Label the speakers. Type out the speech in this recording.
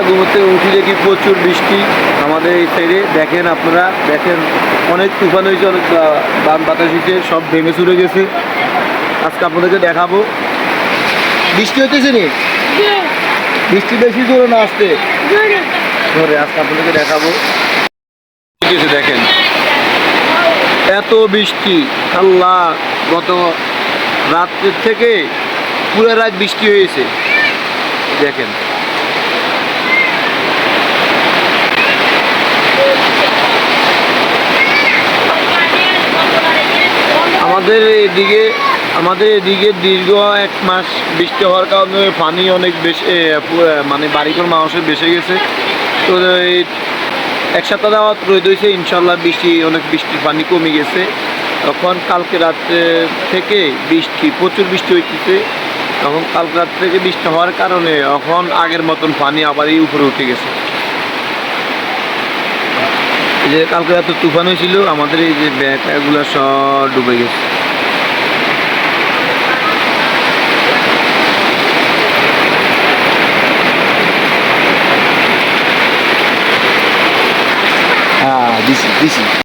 Speaker 1: ঘুমোর থেকে উঠি দেখি প্রচুর বৃষ্টি আমাদের এই সাইডে। দেখেন আপনারা, দেখেন অনেক তুফান হয়েছে, অনেক বান বাতাস হয়েছে, সব ভেঙে চুরে গেছে। আজকে আপনাদেরকে দেখাবো। বৃষ্টি হইতেছে নি? বৃষ্টি বেশি জোরে না আসতে ধরে আজকে আপনাদেরকে দেখাবো। ঠিক আছে, দেখেন এত বৃষ্টি, আল্লাহ, গত রাত্রের থেকে পুরো রাত বৃষ্টি হয়েছে। দেখেন আমাদের এদিকে দীর্ঘ 1 মাস বৃষ্টি হওয়ার কারণে পানি অনেক বেশি, মানে বাড়িঘর মানুষের বেসে গেছে। তো এই 1 সপ্তাহ যাওয়া রোদ হয়েছে, ইনশাল্লাহ বৃষ্টির পানি কমে গেছে। তখন কালকে রাত্রে থেকে প্রচুর বৃষ্টি হইতেছে। তখন কালকে রাত থেকে বৃষ্টি হওয়ার কারণে এখন আগের মতন পানি আবারই উপরে উঠে গেছে। এই যে কালকে রাতে তুফান হয়েছিল, আমাদের এই যে ব্যাগগুলো সব ডুবে গেছে। হ্যাঁ, দিছি।